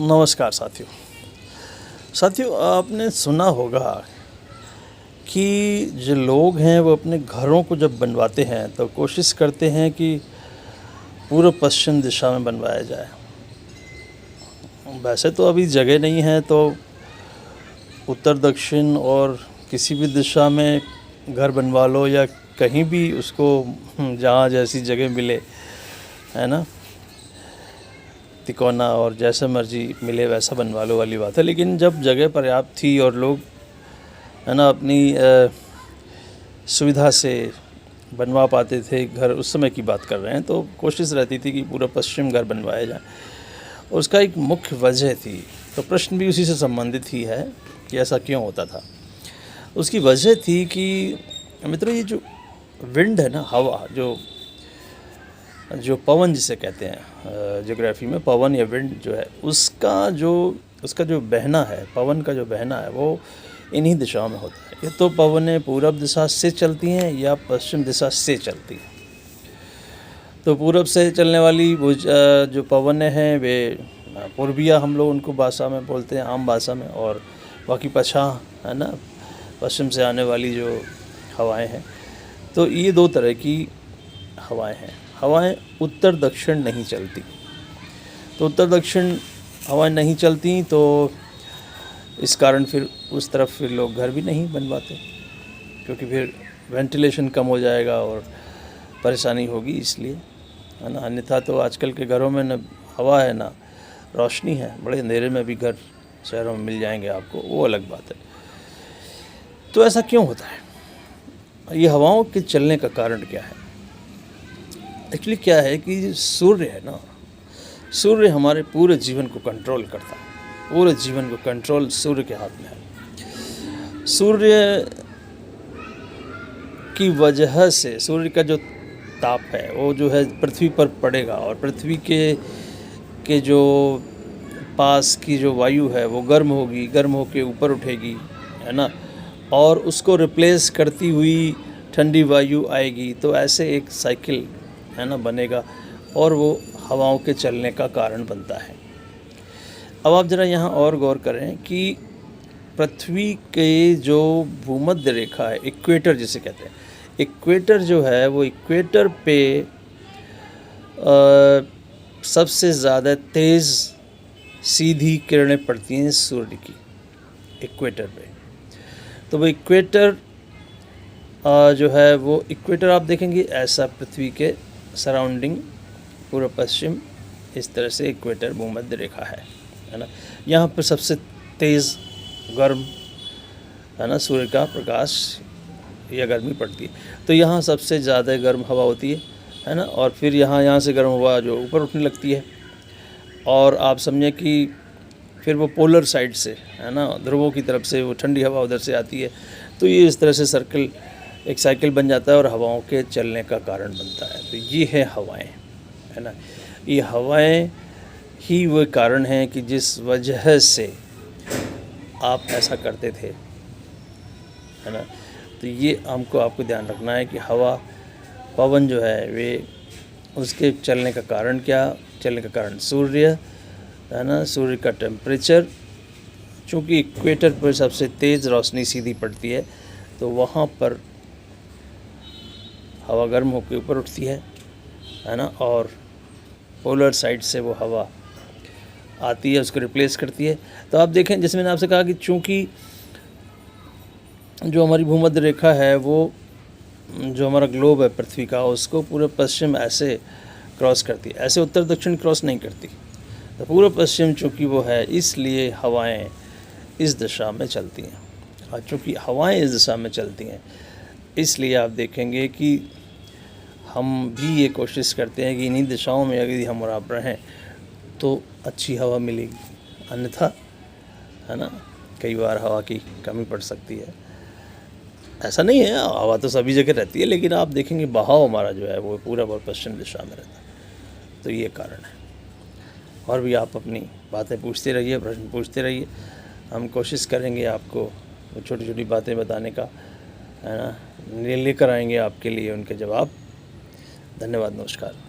नमस्कार साथियों, आपने सुना होगा कि जो लोग हैं वो अपने घरों को जब बनवाते हैं तो कोशिश करते हैं कि पूर्व पश्चिम दिशा में बनवाया जाए। वैसे तो अभी जगह नहीं है तो उत्तर दक्षिण और किसी भी दिशा में घर बनवा लो या कहीं भी उसको जहाँ जैसी जगह मिले, है ना, तिकोना और जैसा मर्जी मिले वैसा बनवा लो वाली बात है। लेकिन जब जगह पर्याप्त थी और लोग, है ना, अपनी सुविधा से बनवा पाते थे घर, उस समय की बात कर रहे हैं, तो कोशिश रहती थी कि पूरा पश्चिम घर बनवाया जाए। और उसका एक मुख्य वजह थी, तो प्रश्न भी उसी से संबंधित ही है कि ऐसा क्यों होता था। उसकी वजह थी कि मित्रों, ये जो विंड है ना, हवा, जो पवन जिसे कहते हैं ज्योग्राफी में, पवन या विंड जो है, उसका जो बहना है, पवन का जो बहना है वो इन्हीं दिशाओं में होता है। ये तो पवनें पूरब दिशा से चलती हैं या पश्चिम दिशा से चलती हैं। तो पूरब से चलने वाली वो जो पवनें हैं वे पूर्विया, हम लोग उनको भाषा में बोलते हैं, आम भाषा में। और बाकी पछा, है ना, पश्चिम से आने वाली जो हवाएं हैं। तो ये दो तरह की हवाएं हैं। हवाएं उत्तर दक्षिण नहीं चलती, तो उत्तर दक्षिण हवाएं नहीं चलती, तो इस कारण फिर उस तरफ फिर लोग घर भी नहीं बनवाते, क्योंकि फिर वेंटिलेशन कम हो जाएगा और परेशानी होगी, इसलिए, है ना। अन्यथा तो आजकल के घरों में न हवा है ना रोशनी है। बड़े अंधेरे में भी घर शहरों में मिल जाएंगे आपको, वो अलग बात है। तो ऐसा क्यों होता है? ये हवाओं के चलने का कारण क्या है? एक्चुअली क्या है कि सूर्य है ना, सूर्य हमारे पूरे जीवन को कंट्रोल करता है। पूरे जीवन को कंट्रोल सूर्य के हाथ में है। सूर्य की वजह से सूर्य का जो ताप है वो जो है पृथ्वी पर पड़ेगा, और पृथ्वी के जो पास की जो वायु है वो गर्म होगी, गर्म होके ऊपर उठेगी, है ना, और उसको रिप्लेस करती हुई ठंडी वायु आएगी। तो ऐसे एक साइकिल, है ना, बनेगा और वो हवाओं के चलने का कारण बनता है। अब आप ज़रा यहाँ और गौर करें कि पृथ्वी के जो भूमध्य रेखा है, इक्वेटर जिसे कहते हैं, इक्वेटर जो है वो इक्वेटर पे सबसे ज़्यादा तेज़ सीधी किरणें पड़ती हैं सूर्य की, इक्वेटर पे। तो वो इक्वेटर जो है वो इक्वेटर आप देखेंगे ऐसा पृथ्वी के सराउंडिंग पूर्व पश्चिम इस तरह से इक्वेटर भूमध्य रेखा है ना। यहाँ पर सबसे तेज़ गर्म, है ना, सूर्य का प्रकाश या गर्मी पड़ती है। तो यहाँ सबसे ज़्यादा गर्म हवा होती है ना। और फिर यहाँ से गर्म हवा जो ऊपर उठने लगती है, और आप समझें कि फिर वो पोलर साइड से, है ना, ध्रुवों की तरफ से वो ठंडी हवा उधर से आती है। तो ये इस तरह से एक साइकिल बन जाता है और हवाओं के चलने का कारण बनता है। तो ये है हवाएं, है ना। ये हवाएं ही वो कारण हैं कि जिस वजह से आप ऐसा करते थे, है ना। तो ये आपको ध्यान रखना है कि हवा, पवन जो है वे, उसके चलने का कारण क्या? चलने का कारण सूर्य, है ना, सूर्य का टेम्परेचर। चूँकि इक्वेटर पर सबसे तेज़ रोशनी सीधी पड़ती है, तो वहाँ पर हवा गर्म होकर ऊपर उठती है ना, और पोलर साइड से वो हवा आती है, उसको रिप्लेस करती है। तो आप देखें, जैसे मैंने आपसे कहा कि चूँकि जो हमारी भूमध्य रेखा है वो, जो हमारा ग्लोब है पृथ्वी का, उसको पूरे पश्चिम ऐसे क्रॉस करती है, ऐसे उत्तर दक्षिण क्रॉस नहीं करती। तो पूर्व पश्चिम चूँकि वो है, इसलिए हवाएं इस दिशा में चलती हैं। और चूँकि हवाएं इस दिशा में चलती हैं, इसलिए आप देखेंगे कि हम भी ये कोशिश करते हैं कि इन्हीं दिशाओं में यदि हम आप रहें तो अच्छी हवा मिलेगी। अन्यथा, है ना, कई बार हवा की कमी पड़ सकती है। ऐसा नहीं है, हवा तो सभी जगह रहती है, लेकिन आप देखेंगे बहाव हमारा जो है वो पूरब और पश्चिम दिशा में रहता है। तो ये कारण है। और भी आप अपनी बातें पूछते रहिए, प्रश्न पूछते रहिए। हम कोशिश करेंगे आपको छोटी छोटी बातें बताने का, है ना, लेकर आएंगे आपके लिए उनके जवाब। धन्यवाद, नमस्कार।